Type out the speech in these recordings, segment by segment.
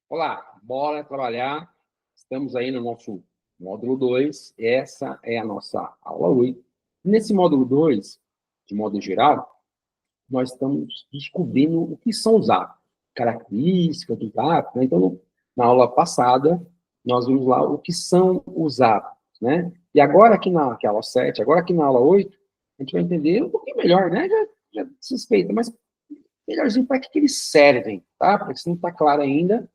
Olá, bora trabalhar. Estamos aí no nosso módulo 2. Essa é a nossa aula 8. Nesse módulo 2, de modo geral, nós estamos descobrindo o que são os hábitos, características dos hábitos, né? Então, na aula passada, nós vimos lá o que são os hábitos, né? E agora aqui que é a aula 7, agora aqui na aula 8, a gente vai entender um pouquinho melhor, né? Já suspeita, mas melhorzinho para que eles servem, tá? Porque se não está claro ainda,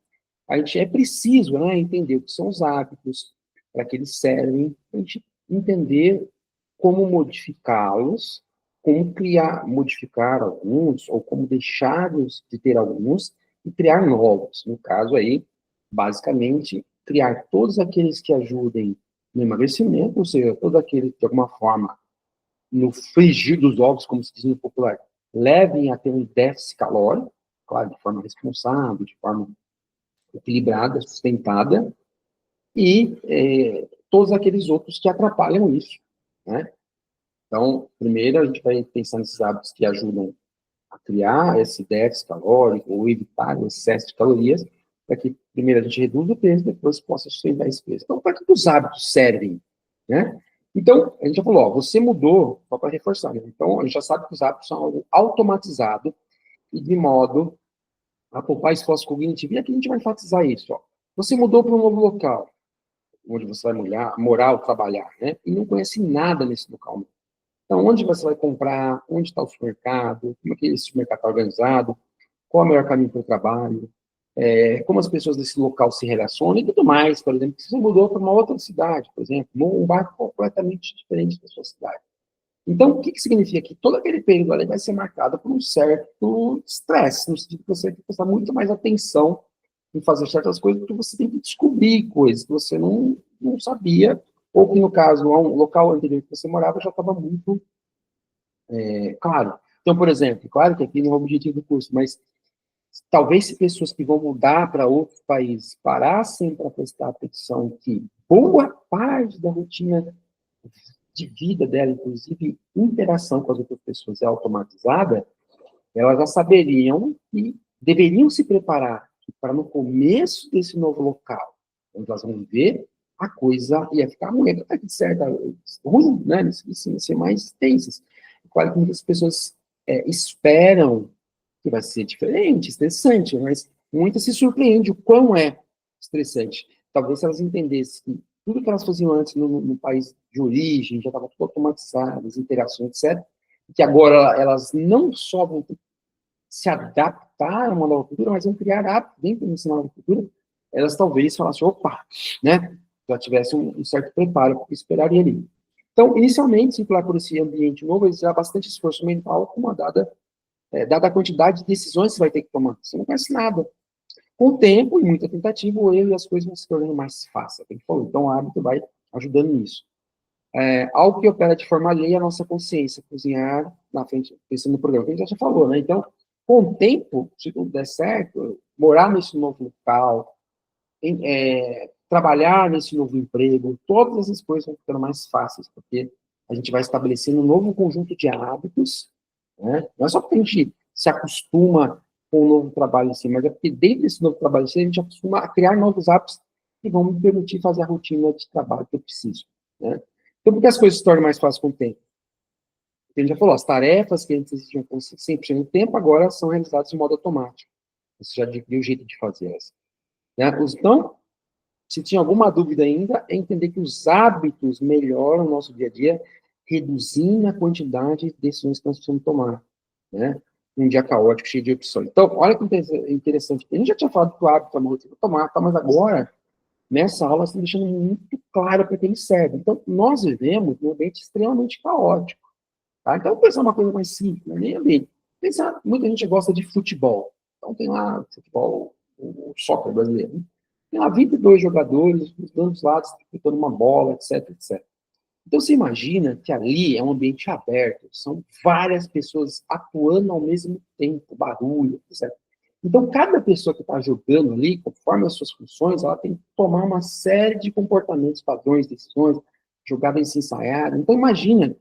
a gente é preciso, né, entender o que são os hábitos, para que eles servem, para a gente entender como modificá-los, como criar, modificar alguns, ou como deixá-los de ter alguns e criar novos. No caso aí, basicamente, criar todos aqueles que ajudem no emagrecimento, ou seja, todos aqueles que, de alguma forma, no frigir dos ovos, como se diz no popular, levem a ter um déficit calórico, claro, de forma responsável, de forma equilibrada, sustentada, e todos aqueles outros que atrapalham isso, né? Então, primeiro a gente vai pensar nesses hábitos que ajudam a criar esse déficit calórico ou evitar o excesso de calorias, para que primeiro a gente reduza o peso, depois possa sustentar esse peso. Então, para que os hábitos servem, né? Então, a gente já falou, ó, você mudou, só para reforçar, né? Então, a gente já sabe que os hábitos são algo automatizado e de modo a poupar esforço cognitivo. E aqui a gente vai enfatizar isso, ó. Você mudou para um novo local, onde você vai morar ou trabalhar, né? E não conhece nada nesse local. Então, onde você vai comprar, onde está o supermercado, como é que esse supermercado está organizado, qual é o melhor caminho para o trabalho, como as pessoas desse local se relacionam e tudo mais. Por exemplo, se você mudou para uma outra cidade, por exemplo, num bairro completamente diferente da sua cidade. Então, o que significa que todo aquele período ali vai ser marcado por um certo estresse, no sentido que você tem que prestar muito mais atenção em fazer certas coisas, porque você tem que descobrir coisas que você não sabia, ou que, no caso, um local anterior que você morava já estava muito claro. Então, por exemplo, claro que aqui não é o objetivo do curso, mas talvez se pessoas que vão mudar para outro país parassem para prestar atenção que boa parte da rotina de vida dela, inclusive interação com as outras pessoas é automatizada, elas já saberiam e deveriam se preparar para no começo desse novo local, onde elas vão viver, a coisa ia ficar ruim, até que certa, ruim, né? Ser mais tensas. Claro que muitas pessoas esperam que vai ser diferente, estressante, mas muitas se surpreendem o quão é estressante. Talvez se elas entendessem que tudo que elas faziam antes no país de origem já estava tudo automatizado, as interações, etc., que agora elas não só vão ter se adaptar a uma nova cultura, mas vão criar hábitos dentro dessa nova cultura, elas talvez falassem, opa, né, já tivessem um certo preparo para o que esperaria ali. Então, inicialmente, circular por esse ambiente novo exige bastante esforço mental, com uma dada a quantidade de decisões que você vai ter que tomar. Você não conhece nada. Com o tempo e muita tentativa, o erro e as coisas vão se tornando mais fáceis. Então, o hábito vai ajudando nisso. Algo que opera de forma alheia à nossa consciência, cozinhar na frente, pensando no programa, que a gente já falou, né? Então, com o tempo, se tudo der certo, morar nesse novo local, trabalhar nesse novo emprego, todas essas coisas vão ficando mais fáceis, porque a gente vai estabelecendo um novo conjunto de hábitos, né? Não é só porque a gente se acostuma com o novo trabalho em si, mas é porque dentro desse novo trabalho em si, a gente acostuma a criar novos hábitos que vão me permitir fazer a rotina de trabalho que eu preciso, né? Então, por que as coisas se tornam mais fáceis com o tempo? A gente já falou, as tarefas que antes existiam com 100% do tempo, agora são realizadas de modo automático. Você já viu o jeito de fazê-las, né? Então, se tinha alguma dúvida ainda, é entender que os hábitos melhoram o nosso dia a dia, reduzindo a quantidade de decisões que nós precisamos tomar, né? Um dia caótico, cheio de opções. Então, olha que interessante. A gente já tinha falado que o hábito é uma rotina automática, mas agora, nessa aula, está deixando muito claro para que ele serve. Então, nós vivemos num ambiente extremamente caótico. Tá? Então, pensar uma coisa mais simples, né? Nem ambiente. Pensar, muita gente gosta de futebol. Então, tem lá futebol, o soccer brasileiro, né? Tem lá 22 jogadores, dos dois lados, disputando uma bola, etc, etc. Então, você imagina que ali é um ambiente aberto, são várias pessoas atuando ao mesmo tempo, barulho, etc. Então, cada pessoa que está jogando ali, conforme as suas funções, ela tem que tomar uma série de comportamentos, padrões, decisões, jogadas ensaiadas. Então, imagina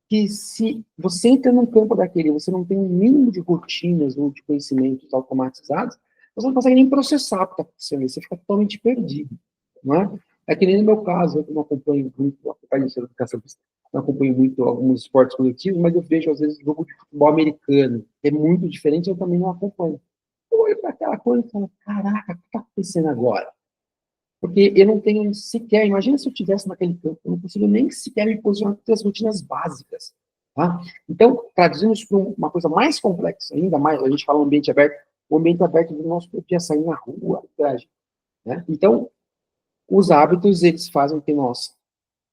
que se você entra num campo daquele, você não tem um mínimo de rotinas ou de conhecimentos automatizados, você não consegue nem processar o que está acontecendo, você fica totalmente perdido, não é? É que nem no meu caso, eu não acompanho muito, não acompanho muito alguns esportes coletivos, mas eu vejo, às vezes, jogo de futebol americano, que é muito diferente, eu também não acompanho. Eu olho para aquela coisa e falo, caraca, o que está acontecendo agora? Porque eu não tenho sequer, imagina se eu estivesse naquele campo, eu não consigo nem sequer me posicionar com as rotinas básicas. Tá? Então, traduzindo isso para uma coisa mais complexa, ainda mais, a gente fala ambiente aberto, o ambiente aberto do nosso corpo é sair na rua, interagir, né? Então, os hábitos, eles fazem com que nós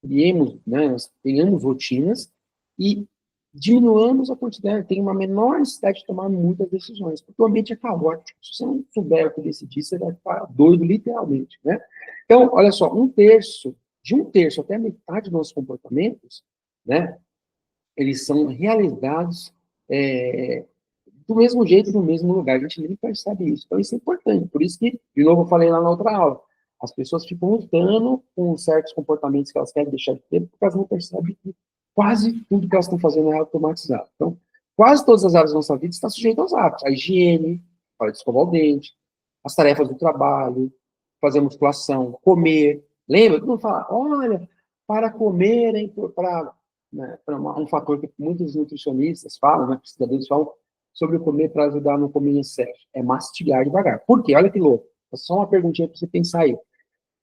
criemos, né, nós tenhamos rotinas e diminuamos a quantidade, tem uma menor necessidade de tomar muitas decisões, porque o ambiente é caótico. Se você não souber o que decidir, você vai ficar doido, literalmente, né? Então, olha só, de um terço até a metade dos nossos comportamentos, né, eles são realizados do mesmo jeito, no mesmo lugar. A gente nem percebe isso. Então, isso é importante. Por isso que, de novo, eu falei lá na outra aula, as pessoas ficam lutando com certos comportamentos que elas querem deixar de ter, porque elas não percebem que quase tudo que elas estão fazendo é automatizado. Então, quase todas as áreas da nossa vida estão sujeitas aos hábitos. A higiene, para escovar o dente, as tarefas do trabalho, fazer musculação, comer. Lembra? Todo mundo fala, olha, para comer, para, né, um fator que muitos nutricionistas falam, né, pesquisadores falam, sobre o comer para ajudar a não comer em excesso. É mastigar devagar. Por quê? Olha que louco. É só uma perguntinha para você pensar aí.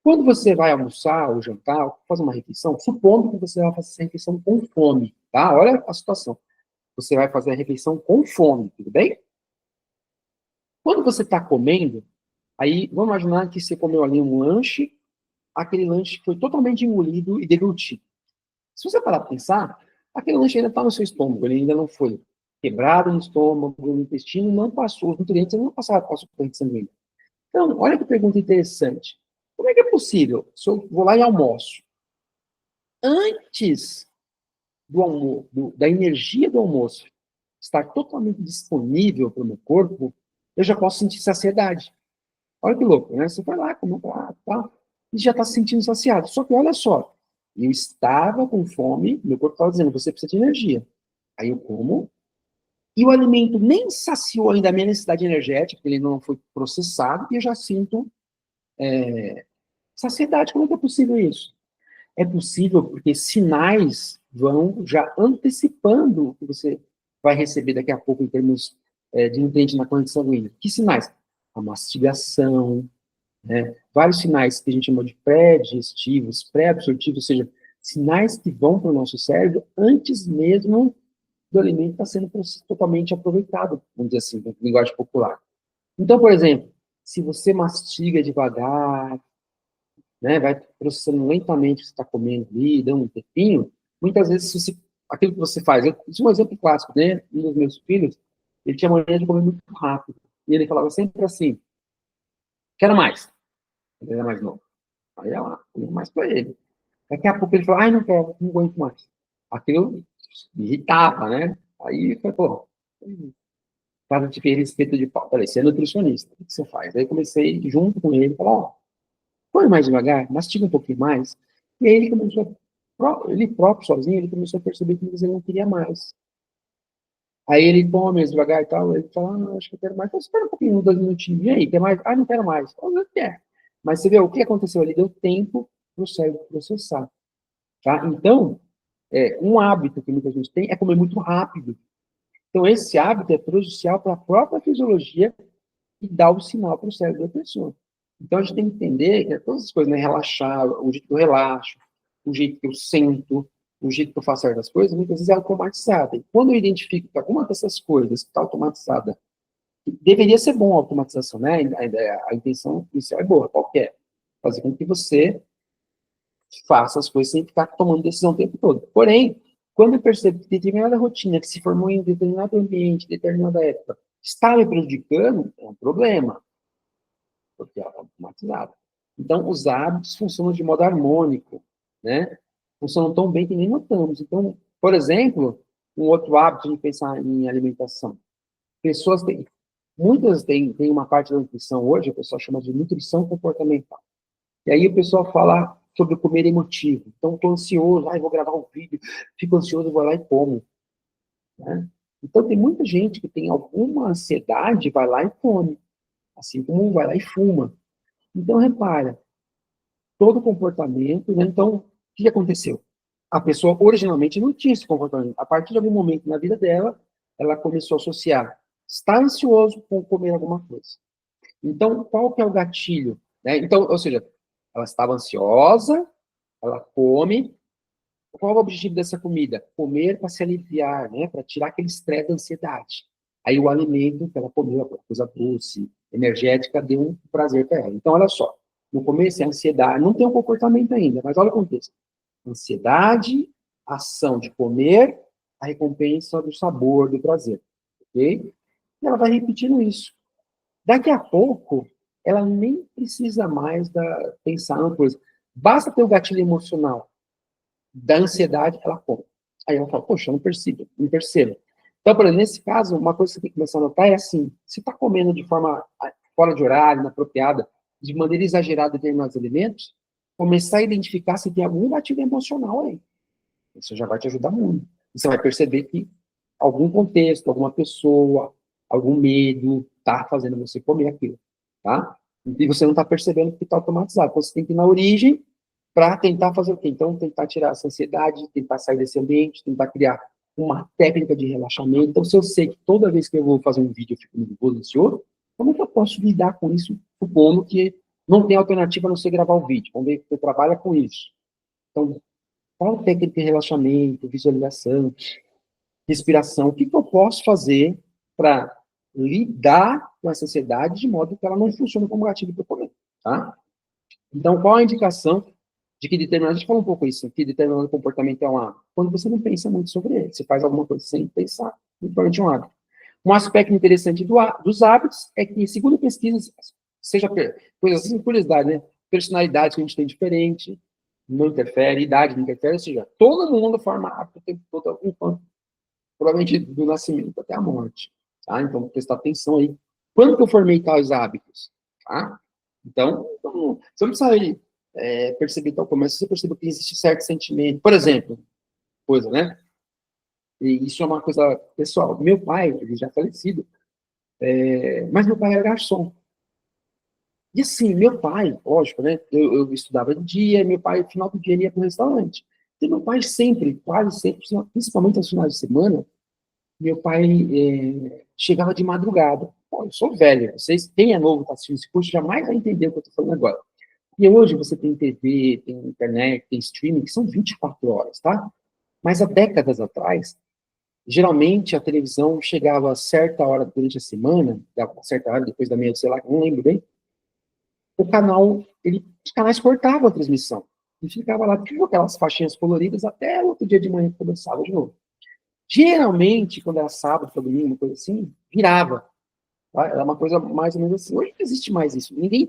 Quando você vai almoçar ou jantar, ou fazer uma refeição, supondo que você vai fazer essa refeição com fome, tá? Olha a situação. Você vai fazer a refeição com fome, tudo bem? Quando você está comendo, aí vamos imaginar que você comeu ali um lanche, aquele lanche foi totalmente engolido e deglutido. Se você parar para pensar, aquele lanche ainda está no seu estômago, ele ainda não foi quebrado no estômago, no intestino, não passou, os nutrientes não passaram para a sua corrente sanguínea. Então, olha que pergunta interessante. Como é que é possível, se eu vou lá e almoço, antes da energia do almoço estar totalmente disponível para o meu corpo, eu já posso sentir saciedade. Olha que louco, né? Você vai lá, come lá, tá, e já está se sentindo saciado. Só que olha só, eu estava com fome, meu corpo estava dizendo, você precisa de energia. Aí eu como, e o alimento nem saciou ainda a minha necessidade energética, porque ele não foi processado, e eu já sinto saciedade. Como é que é possível isso? É possível porque sinais vão já antecipando o que você vai receber daqui a pouco em termos de nutrientes na corrente sanguínea. Que sinais? A mastigação, né? Vários sinais que a gente chama de pré-digestivos, pré-absortivos, ou seja, sinais que vão para o nosso cérebro antes mesmo do alimento estar sendo totalmente aproveitado, vamos dizer assim, com linguagem popular. Então, por exemplo, se você mastiga devagar, né, vai processando lentamente o que você está comendo ali, dando um tempinho, muitas vezes aquilo que você faz, isso é um exemplo clássico, né? Um dos meus filhos, ele tinha mania de comer muito rápido, e ele falava sempre assim, quero mais, ele era mais novo, aí ia lá, comia mais para ele. Daqui a pouco ele falou, ai, não quero, não aguento mais. Aquilo me irritava, né? Aí eu falei, pô, para de ter respeito de pau. Falei, você é nutricionista, o que você faz? Aí comecei, junto com ele, falar, ó, põe mais devagar, mastiga um pouquinho mais. E aí ele começou, ele próprio, sozinho, ele começou a perceber que ele não queria mais. Aí ele come mais devagar e tal, ele fala, ah, acho que eu quero mais. Então, espera um pouquinho, 2 minutinhos. E aí, quer mais? Ah, não quero mais. Eu não quero. Mas você vê, o que aconteceu ali? Deu tempo para o cérebro processar. Tá? Então, um hábito que muita gente tem é comer muito rápido. Então, esse hábito é prejudicial para a própria fisiologia e dá o sinal para o cérebro da pessoa. Então, a gente tem que entender que todas as coisas, né, relaxar, o jeito que eu relaxo, o jeito que eu sento, o jeito que eu faço certas coisas, muitas vezes é automatizada. E quando eu identifico que alguma dessas coisas está automatizada, deveria ser bom a automatização, né? A intenção inicial é boa, qualquer. Fazer com que você faça as coisas sem ficar tomando decisão o tempo todo. Porém, quando eu percebo que determinada rotina que se formou em determinado ambiente, determinada época, está me prejudicando, é um problema, porque ela está automatizada. Então, os hábitos funcionam de modo harmônico, né? Funcionam tão bem que nem notamos. Então, por exemplo, um outro hábito de pensar em alimentação. Pessoas têm, muitas têm uma parte da nutrição hoje, o pessoal chama de nutrição comportamental. E aí o pessoal fala sobre comer emotivo. Então, estou ansioso, vou gravar um vídeo, fico ansioso, vou lá e como. Né? Então, tem muita gente que tem alguma ansiedade, vai lá e come. Assim como um vai lá e fuma. Então, repara, todo comportamento, né? Então, o que aconteceu? A pessoa originalmente não tinha esse comportamento. A partir de algum momento na vida dela, ela começou a associar estar ansioso com comer alguma coisa. Então, qual que é o gatilho? Né? Então, ou seja, ela estava ansiosa, ela come. Qual é o objetivo dessa comida? Comer para se aliviar, né? Para tirar aquele estresse da ansiedade. Aí o alimento que ela comeu, a coisa doce, energética, deu um prazer para ela. Então, olha só. No começo é ansiedade, não tem um comportamento ainda, mas olha o contexto. Ansiedade, ação de comer, a recompensa do sabor, do prazer. Ok? E ela vai repetindo isso. Daqui a pouco, ela nem precisa mais pensar numa coisa. Basta ter o gatilho emocional da ansiedade, ela come. Aí ela fala, poxa, eu não percebo, não percebo. Então, por exemplo, nesse caso, uma coisa que você tem que começar a notar é assim, se está comendo de forma fora de horário, inapropriada, de maneira exagerada determinados alimentos, começar a identificar se tem algum gatilho emocional aí. Isso já vai te ajudar muito. E você vai perceber que algum contexto, alguma pessoa, algum medo está fazendo você comer aquilo, tá? E você não está percebendo que está automatizado. Então, você tem que ir na origem para tentar fazer o quê? Então, tentar tirar essa ansiedade, tentar sair desse ambiente, tentar criar uma técnica de relaxamento. Então, se eu sei que toda vez que eu vou fazer um vídeo eu fico nervoso, ansioso, como é que eu posso lidar com isso, supondo que não tem alternativa a não ser gravar o vídeo? Vamos ver que você trabalha com isso. Então, qual técnica de relaxamento, visualização, respiração? O que eu posso fazer para lidar com essa ansiedade de modo que ela não funcione como gatilho para o comer, tá? Então, qual a indicação de que determinado, a gente falou um pouco isso, que determinado comportamento é um hábito? Quando você não pensa muito sobre ele, você faz alguma coisa sem pensar, em torno de um hábito. Um aspecto interessante dos hábitos é que, segundo pesquisas, seja coisas assim, curiosidade, né? Personalidade que a gente tem diferente, não interfere, idade não interfere, ou seja, todo mundo forma hábito o tempo todo, enquanto, provavelmente do nascimento até a morte. Tá? Então, prestar atenção aí. Quando que eu formei tais hábitos? Tá? Então, você não precisa perceber tal coisa, mas você percebe que existe certo sentimento. Por exemplo, coisa, né? E isso é uma coisa pessoal. Meu pai, ele já é falecido, mas meu pai era garçom. E assim, meu pai, lógico, né? Eu estudava de dia, meu pai, no final do dia, ele ia para o restaurante. E meu pai sempre, quase sempre, principalmente aos finais de semana, meu pai chegava de madrugada. Pô, eu sou velho, vocês, quem é novo, está assistindo esse curso, jamais vai entender o que eu estou falando agora. E hoje você tem TV, tem internet, tem streaming, que são 24 horas, tá? Mas há décadas atrás, geralmente a televisão chegava a certa hora durante a semana, a certa hora depois da meia, sei lá, não lembro bem, o canal, os canais cortavam a transmissão. E ficava lá, com aquelas faixinhas coloridas, até o outro dia de manhã que começava de novo. Geralmente, quando era sábado, domingo, uma coisa assim, virava. Tá? Era uma coisa mais ou menos assim. Hoje não existe mais isso. Ninguém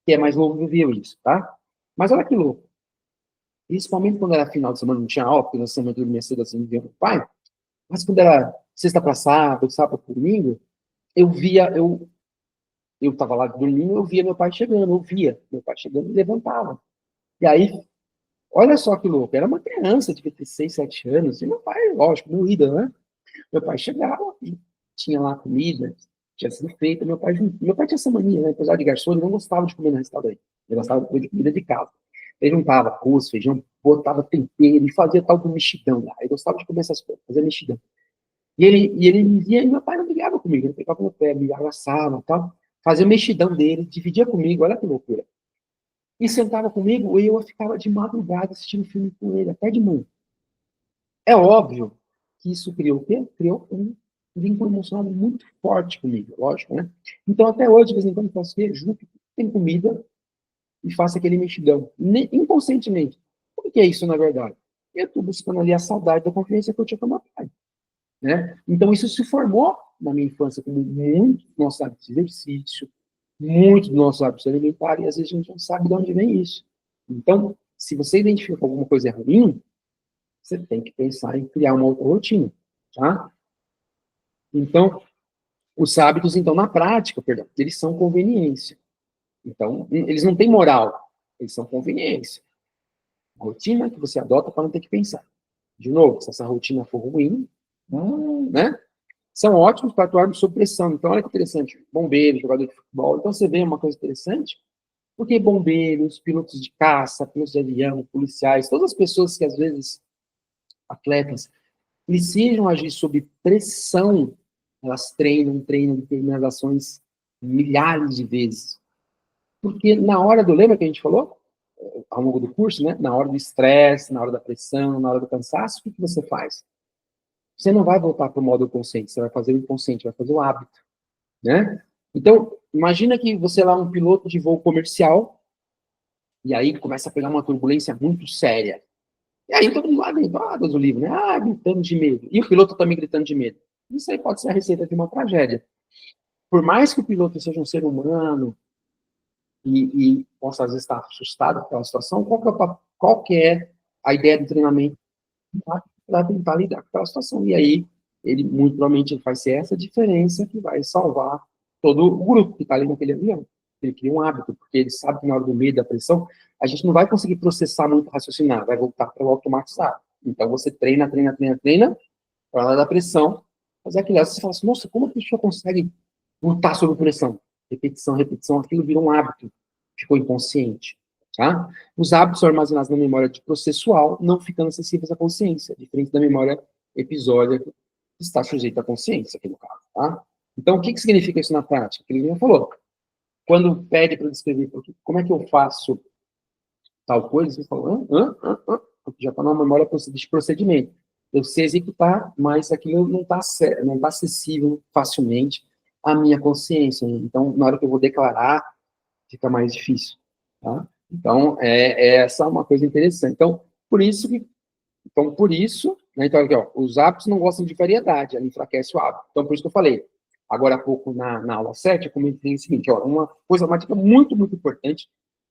que é mais novo viveu isso, tá? Mas olha que louco. Principalmente quando era final de semana, não tinha aula, porque nós semana eu dormia cedo assim, via meu pai. Mas quando era sexta para sábado para domingo, eu via, eu estava lá dormindo, eu via meu pai chegando, eu via meu pai chegando e levantava. E aí, olha só que louco, era uma criança, devia ter 6, 7 anos, e meu pai, lógico, moída, né? Meu pai chegava e tinha lá comida, tinha sido feita, meu pai tinha essa mania, né? Apesar de garçom, ele não gostava de comer no restaurante, ele gostava de comer de comida de casa. Ele juntava arroz, feijão, botava tempero e fazia tal do mexidão lá. Ele gostava de comer essas coisas, fazia mexidão. E ele me via, e meu pai não brigava comigo, ele pegava no pé, me abraçava e tal, fazia o mexidão dele, dividia comigo, olha que loucura. E sentava comigo, e eu ficava de madrugada assistindo filme com ele, até de manhã. É óbvio que isso criou o quê? Criou um vínculo emocional muito forte comigo, lógico, né? Então, até hoje, de vez em quando, eu faço junto, tem comida e faço aquele mexidão, inconscientemente. O que é isso, na verdade? Eu estou buscando ali a saudade da confiança que eu tinha com meu pai, né? Então, isso se formou na minha infância como muito dos nossos hábitos de exercício, muito dos nossos hábitos alimentares, e às vezes a gente não sabe de onde vem isso. Então, se você identifica alguma coisa ruim, você tem que pensar em criar uma outra rotina, tá? Então, os hábitos, então, na prática, perdão, eles são conveniência. Então, eles não têm moral, eles são conveniência. Rotina que você adota para não ter que pensar. De novo, se essa rotina for ruim, né? são ótimos para atuar sob pressão. Então, olha que interessante, bombeiro, jogador de futebol. Então, você vê uma coisa interessante, porque bombeiros, pilotos de caça, pilotos de avião, policiais, todas as pessoas que, às vezes, atletas, precisam agir sob pressão, elas treinam determinadas ações milhares de vezes. Porque na hora do, lembra que a gente falou? Ao longo do curso, né? Na hora do estresse, na hora da pressão, na hora do cansaço, o que você faz? Você não vai voltar para o modo consciente, você vai fazer o inconsciente, vai fazer o hábito, né? Então, imagina que você é lá um piloto de voo comercial, e aí começa a pegar uma turbulência muito séria. E aí todo mundo lá dentro, Deus o livre, né? Gritando de medo. E o piloto também gritando de medo. Isso aí pode ser a receita de uma tragédia. Por mais que o piloto seja um ser humano e possa, às vezes, estar assustado com aquela situação, qual que é a ideia do treinamento para tentar lidar com aquela situação? E aí, ele, muito provavelmente, vai ser essa diferença que vai salvar todo o grupo que está ali naquele avião. Ele cria um hábito, porque ele sabe que na hora do medo, da pressão, a gente não vai conseguir processar muito, raciocinar, vai voltar para o automatizado. Então, você treina, para na hora da pressão, fazer aquilo. Aí você fala assim, nossa, como a pessoa consegue lutar sob pressão? Repetição, aquilo vira um hábito, ficou inconsciente. Tá? Os hábitos são armazenados na memória de processual, não ficando acessíveis à consciência, diferente da memória episódica, que está sujeita à consciência, aqui no caso. Tá? Então, o que significa isso na prática? O que ele já falou. Quando pede para descrever, como é que eu faço tal coisa, você fala, porque já está na memória de procedimento. Eu sei executar, mas aquilo não está acessível facilmente à minha consciência. Então, na hora que eu vou declarar, fica mais difícil. Tá? Então, essa é uma coisa interessante. Então, por isso, né, então, aqui, ó, os hábitos não gostam de variedade, ela enfraquece o hábito. Então, por isso que eu falei, agora há pouco, na aula 7, eu comentei o seguinte, ó, uma dica muito, muito importante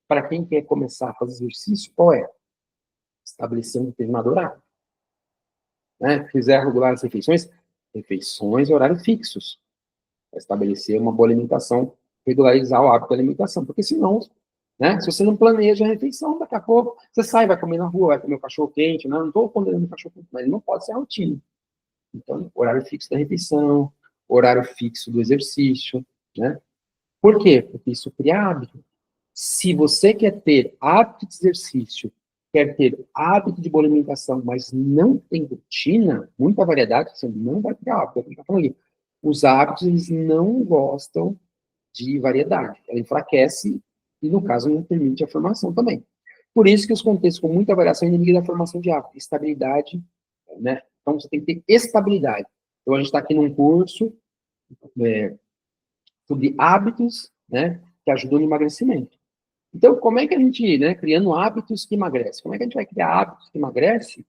para quem quer começar a fazer exercício, qual é? Estabelecer um determinado horário. Né? Fizer regular as refeições e horários fixos. Estabelecer uma boa alimentação, regularizar o hábito da alimentação, porque senão, né, se você não planeja a refeição, daqui a pouco você sai, vai comer na rua, vai comer o cachorro quente, não estou condenando o cachorro quente, mas ele não pode ser a rotina. Então, horário fixo da refeição, horário fixo do exercício, né? Por quê? Porque isso cria hábito. Se você quer ter hábito de exercício, quer ter hábito de boa alimentação, mas não tem rotina, muita variedade, você não vai ter hábito. Eu estou falando aqui. Os hábitos, eles não gostam de variedade. Ela enfraquece e, no caso, não permite a formação também. Por isso que os contextos com muita variação inimiga da formação de hábito. Estabilidade, né? Então, você tem que ter estabilidade. Então, a gente está aqui num curso sobre hábitos, né, que ajudam no emagrecimento. Então, como é que a gente, né, criando hábitos que emagrecem? Como é que a gente vai criar hábitos que emagrecem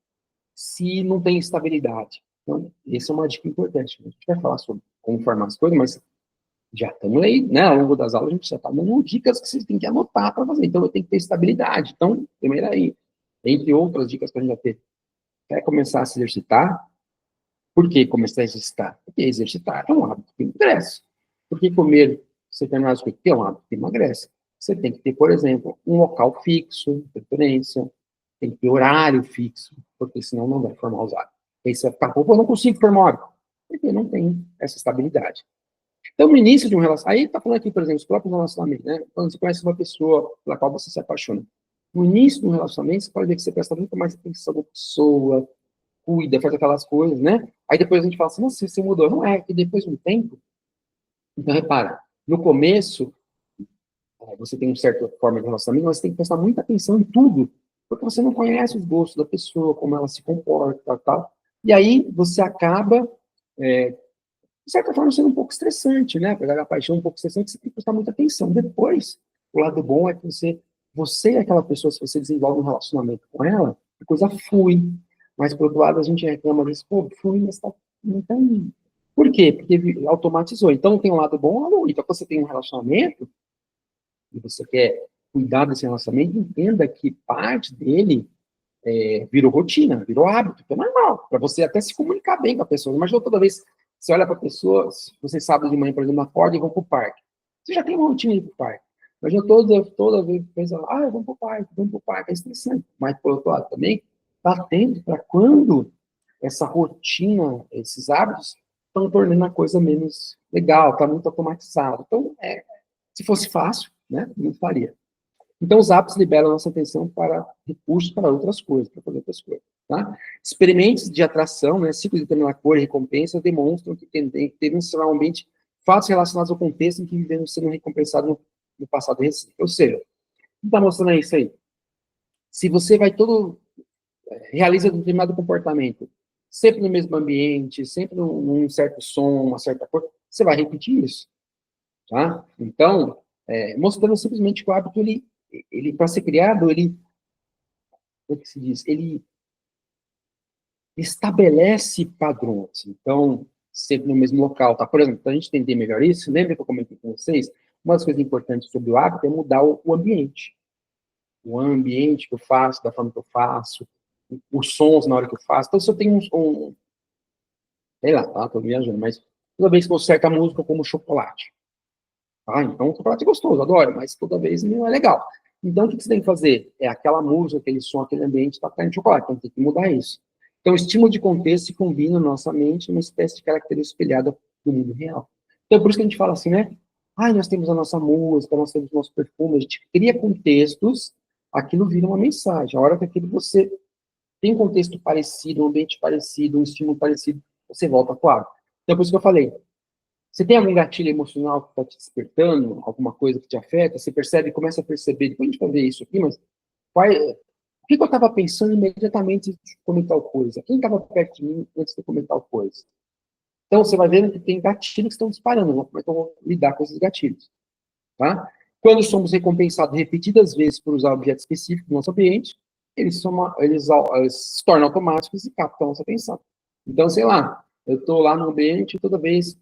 se não tem estabilidade? Então, essa é uma dica importante. A gente vai falar sobre como formar as coisas, mas já estamos aí, né, ao longo das aulas, a gente já está dando dicas que vocês têm que anotar para fazer. Então, eu tenho que ter estabilidade. Então, primeiro aí, entre outras dicas para a gente já ter, quer começar a se exercitar? Por que começar a exercitar? Porque exercitar é um hábito que emagrece. Por que comer determinadas coisas? Porque é um hábito que emagrece. Você tem que ter, por exemplo, um local fixo, preferência, tem que ter horário fixo, porque senão não vai formar os hábitos. Aí você vai ficar, pô, eu não consigo formar o hábito, porque não tem essa estabilidade. Então, no início de um relacionamento, aí tá falando aqui, por exemplo, os próprios relacionamentos, né? Quando você conhece uma pessoa pela qual você se apaixona. No início de um relacionamento, você pode ver que você presta muito mais atenção na pessoa, cuida, faz aquelas coisas, né? Aí depois a gente fala assim, nossa, você mudou. Não é, que depois de um tempo, então repara, no começo, você tem uma certa forma de relacionamento, mas você tem que prestar muita atenção em tudo, porque você não conhece os gostos da pessoa, como ela se comporta, tal. E aí você acaba, de certa forma, sendo um pouco estressante, né? Pegar a paixão um pouco estressante, você tem que prestar muita atenção. Depois, o lado bom é que você é aquela pessoa, se você desenvolve um relacionamento com ela, a coisa flui. Mas, por outro lado, a gente reclama disso, pô, flui, mas não tá indo. Por quê? Porque automatizou. Então, tem um lado bom e um lado ruim. Então, quando você tem um relacionamento, e você quer cuidar desse relacionamento, entenda que parte dele virou rotina, virou hábito, que é normal, para você até se comunicar bem com a pessoa. Imagina toda vez que você olha para a pessoa, você sabe de manhã, por exemplo, acorda e vão para o parque. Você já tem uma rotina de ir para o parque. Imagina toda vez que pensa, vamos para o parque, é estressante. Mas, por outro lado, também, está atento para quando essa rotina, esses hábitos, estão tornando a coisa menos legal, está muito automatizado. Então, se fosse fácil, né, não faria. Então, os hábitos liberam a nossa atenção para recursos para outras coisas, para fazer outras coisas. Tá? Experimentos de atração, né, ciclos de determinada cor e recompensa demonstram que tendencialmente fatos relacionados ao contexto em que vivemos sendo recompensados no passado recente. Ou seja, o que está mostrando isso aí? Se você realiza determinado comportamento, sempre no mesmo ambiente, sempre num certo som, uma certa cor, você vai repetir isso. Tá? Então, mostrando simplesmente que o hábito, ele para ser criado, como é que se diz? Ele estabelece padrões. Então, sempre no mesmo local, tá? Por exemplo, para a gente entender melhor isso, lembra que eu comentei com vocês? Uma das coisas importantes sobre o hábito é mudar o ambiente. O ambiente que eu faço, da forma que eu faço, os sons na hora que eu faço. Então, se eu tenho sei lá, tá? Tô viajando, mas toda vez que eu certa música, eu como chocolate. Ah, então o chocolate é gostoso, adoro, mas toda vez não é legal. Então, o que você tem que fazer? É aquela música, aquele som, aquele ambiente, está caindo chocolate. Então, tem que mudar isso. Então, o estímulo de contexto se combina na nossa mente uma espécie de característica espelhada do mundo real. Então, por isso que a gente fala assim, né? Nós temos a nossa música, nós temos o nosso perfume, a gente cria contextos, aquilo vira uma mensagem. A hora que aquilo você tem um contexto parecido, um ambiente parecido, um estímulo parecido, você volta para o hábito. Então, por isso que eu falei, você tem algum gatilho emocional que está te despertando, alguma coisa que te afeta, você percebe, começa a perceber, depois a gente vai ver isso aqui, mas o que eu estava pensando imediatamente antes de comer tal coisa? Quem estava perto de mim antes de comer tal coisa? Então, você vai vendo que tem gatilhos que estão disparando, como é que eu vou lidar com esses gatilhos? Tá? Quando somos recompensados repetidas vezes por usar objetos específicos no nosso ambiente, eles se tornam automáticos e captam a nossa atenção. Então, sei lá, eu estou lá no ambiente e toda vez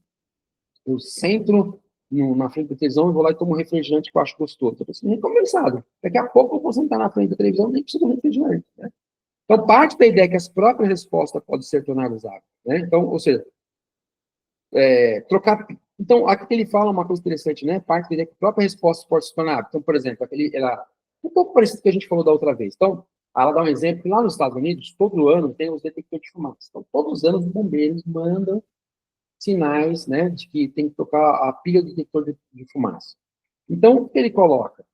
eu sento na frente da televisão e vou lá e tomo um refrigerante que eu acho gostoso. Eu estou recompensado. Daqui a pouco eu vou sentar na frente da televisão e nem preciso de um refrigerante. Né? Então, parte da ideia é que as próprias respostas podem ser tornadas hábitos. Né? Então, ou seja, trocar. Então, aqui ele fala uma coisa interessante, né? Parte da ideia é que a própria resposta pode se tornar hábito. Então, por exemplo, ela um pouco parecido com o que a gente falou da outra vez. Então, ela dá um exemplo que lá nos Estados Unidos, todo ano tem os detectores de fumaça. Então, todos os anos os bombeiros mandam sinais, né, de que tem que trocar a pilha do detector de fumaça. Então, o que ele coloca?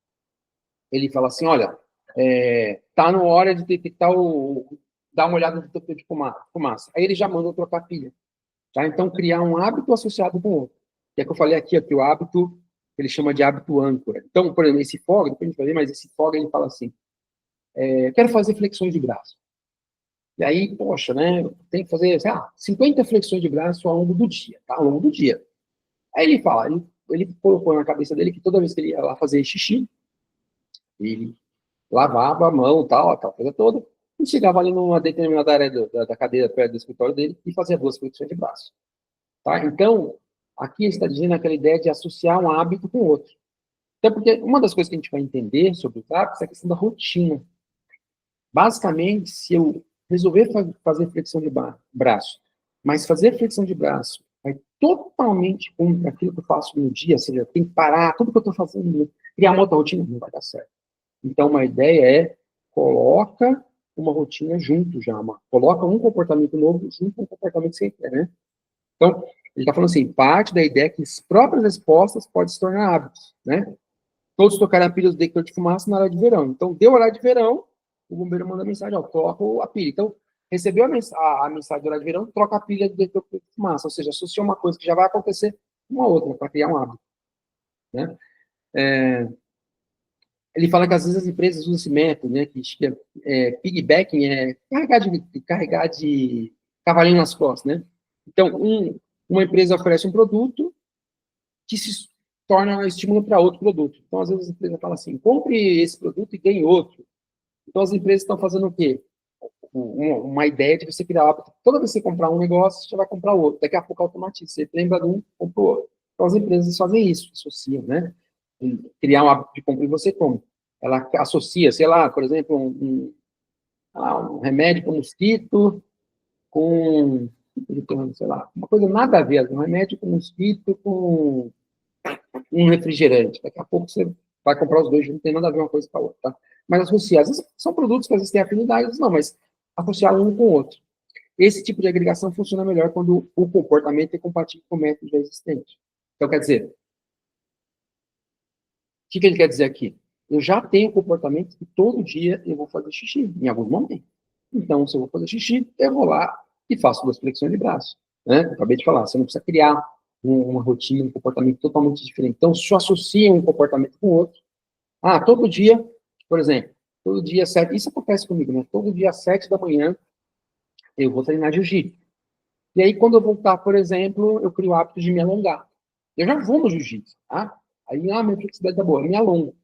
Ele fala assim, olha, tá na hora de detectar dar uma olhada no detector de fumaça. Aí ele já manda trocar a pilha. Tá? Então, criar um hábito associado com o outro. Que é que eu falei aqui, que o hábito, ele chama de hábito âncora. Então, por exemplo, esse FOG, depois a gente vai ver, mas esse FOG, ele fala assim, quero fazer flexões de braço. E aí, poxa, né, tem que fazer, sei lá, 50 flexões de braço ao longo do dia, tá? Ao longo do dia. Aí ele fala, ele colocou na cabeça dele que toda vez que ele ia lá fazer xixi, ele lavava a mão, tal, aquela coisa toda, e chegava ali numa determinada área da cadeira perto do escritório dele e fazia 2 flexões de braço. Tá? Então, aqui ele está dizendo aquela ideia de associar um hábito com outro. Até porque uma das coisas que a gente vai entender sobre os hábitos é a questão da rotina. Basicamente, se eu resolver fazer flexão de braço, mas fazer flexão de braço vai totalmente contra aquilo que eu faço no dia, ou seja, tem que parar tudo que eu estou fazendo, criar uma outra rotina, não vai dar certo. Então, uma ideia é, coloca uma rotina junto já, coloca um comportamento novo junto com um comportamento que você quer, né? Então, ele está falando assim, parte da ideia é que as próprias respostas podem se tornar hábitos, né? Todos tocaram a pilha do detector de fumaça na hora de verão. Então, deu horário de verão, o bombeiro manda mensagem, ó, troca a pilha. Então, recebeu a mensagem do horário de verão, troca a pilha do detector de fumaça. Ou seja, associou uma coisa que já vai acontecer com uma outra, para criar um hábito. Né? Ele fala que às vezes as empresas usam esse método, né, que piggybacking, carregar de cavalinho nas costas, né? Então, uma empresa oferece um produto que se torna um estímulo para outro produto. Então, às vezes, a empresa fala assim, compre esse produto e ganhe outro. Então, as empresas estão fazendo o quê? Uma ideia de você criar hábito. Toda vez que você comprar um negócio, você vai comprar outro. Daqui a pouco automatiza. Você lembra de um, compra o outro. Então, as empresas fazem isso, associam, né? Criar um hábito de compra e você compra. Ela associa, sei lá, por exemplo, um remédio para mosquito com, sei lá, uma coisa nada a ver, um remédio com mosquito com um refrigerante. Daqui a pouco você vai comprar os dois, não tem nada a ver uma coisa com a outra, tá? Mas associar, às vezes são produtos que às vezes têm afinidade, não, mas associar um com o outro. esse tipo de agregação funciona melhor quando o comportamento é compatível com o método já existente. Então, quer dizer, o que ele quer dizer aqui? Eu já tenho comportamento que todo dia eu vou fazer xixi, em alguns momentos. Então, se eu vou fazer xixi, eu vou lá e faço 2 flexões de braço. Né? Eu acabei de falar, você não precisa criar uma rotina, um comportamento totalmente diferente. Então, só associa um comportamento com o outro. Ah, todo dia, por exemplo, todo dia, 7, isso acontece comigo, né? Todo dia, às 7 da manhã, eu vou treinar jiu-jitsu. E aí, quando eu voltar, por exemplo, eu crio o hábito de me alongar. Eu já vou no jiu-jitsu, tá? Aí, minha flexibilidade tá boa, eu me alongo.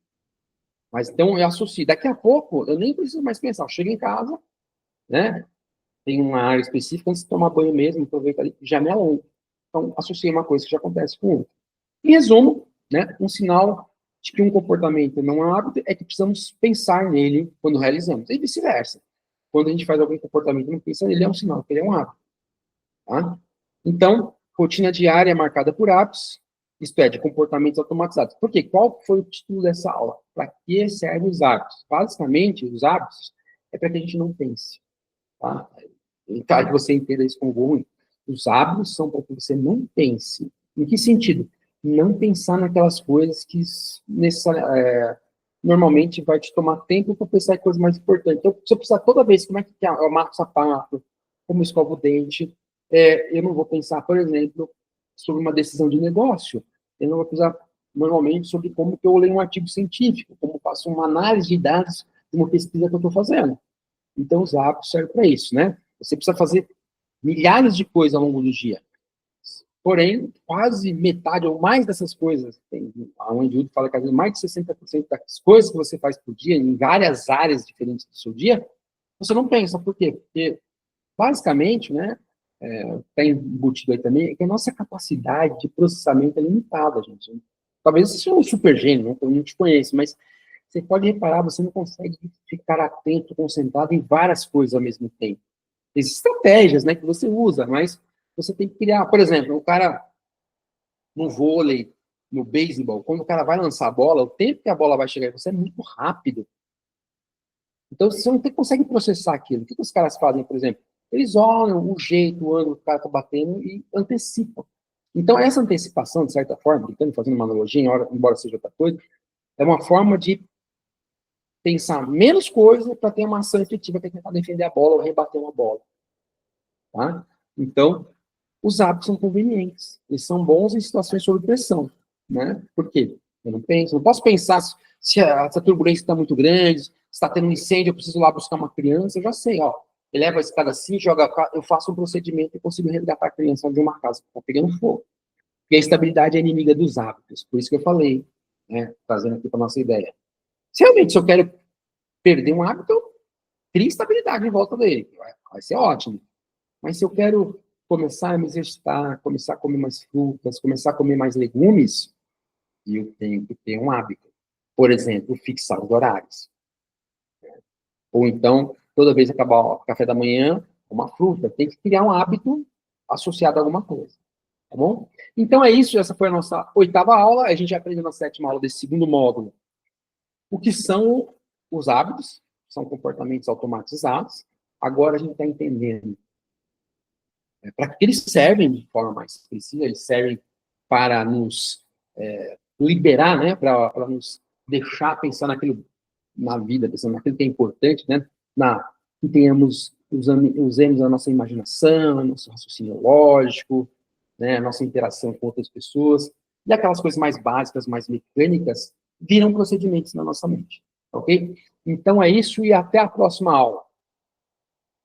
Mas então eu associo. Daqui a pouco, eu nem preciso mais pensar. Eu chego em casa, né? Tem uma área específica, antes de tomar banho mesmo, aproveito ali, já me alongo. Então, associei uma coisa que já acontece com outra. Em resumo, né? Um sinal de que um comportamento não é um hábito é que precisamos pensar nele quando realizamos. E vice-versa. Quando a gente faz algum comportamento e não pensa nele, é um sinal que ele é um hábito. Tá? Então, rotina diária é marcada por hábitos, isto é, de comportamentos automatizados. Por quê? Qual foi o título dessa aula? Para que servem os hábitos? Basicamente, os hábitos é para que a gente não pense. Tá? Para que você entenda isso como ruim. Os hábitos são para que você não pense. Em que sentido? Não pensar naquelas coisas que normalmente vai te tomar tempo para pensar em coisas mais importantes. Então, se eu precisar toda vez, como é que eu marco o sapato, como escovo o dente, eu não vou pensar, por exemplo, sobre uma decisão de negócio. Eu não vou pensar, normalmente, sobre como que eu leio um artigo científico, como faço uma análise de dados de uma pesquisa que eu estou fazendo. Então, os hábitos servem para isso, né? Você precisa fazer milhares de coisas ao longo do dia. Porém, quase metade ou mais dessas coisas, a Wendy fala que às vezes mais de 60% das coisas que você faz por dia, em várias áreas diferentes do seu dia, você não pensa. Por quê? Porque, basicamente, né, está embutido aí também, é que a nossa capacidade de processamento é limitada, gente. Talvez você seja um super gênio, né, eu não te conheço, mas você pode reparar, você não consegue ficar atento, concentrado em várias coisas ao mesmo tempo. Existem estratégias, né, que você usa, mas você tem que criar. Por exemplo, o cara no vôlei, no beisebol, quando o cara vai lançar a bola, o tempo que a bola vai chegar em você é muito rápido. Então, você não consegue processar aquilo. O que os caras fazem, por exemplo? Eles olham o jeito, o ângulo que o cara está batendo e antecipam. Então, essa antecipação, de certa forma, fazendo uma analogia, embora seja outra coisa, é uma forma de pensar menos coisa para ter uma ação efetiva, que é tentar defender a bola ou rebater uma bola. Tá? Então, os hábitos são convenientes. Eles são bons em situações sob pressão. Né? Por quê? Eu não posso pensar se a turbulência está muito grande, se está tendo um incêndio, eu preciso lá buscar uma criança, eu já sei, ó. Eleva a escada assim, eu faço um procedimento e consigo resgatar a criança de uma casa que está pegando fogo. Porque a estabilidade é inimiga dos hábitos. Por isso que eu falei, né, trazendo aqui para nossa ideia. Se realmente eu quero perder um hábito, eu crio estabilidade em volta dele. Vai ser ótimo. Mas se eu quero começar a me exercitar, começar a comer mais frutas, começar a comer mais legumes, eu tenho que ter um hábito. Por exemplo, fixar os horários. Ou então, toda vez que acabar o café da manhã, uma fruta. Tem que criar um hábito associado a alguma coisa. Tá bom? Então é isso, essa foi a nossa 8ª aula. A gente aprendeu na 7ª aula desse 2º módulo o que são os hábitos, são comportamentos automatizados. Agora a gente está entendendo para que eles servem de forma mais precisa, eles servem para nos liberar, né, para nos deixar pensar na vida, pensando naquilo que é importante, né, que usemos a nossa imaginação, nosso raciocínio lógico, né, a nossa interação com outras pessoas, e aquelas coisas mais básicas, mais mecânicas, viram procedimentos na nossa mente, ok? Então é isso e até a próxima aula.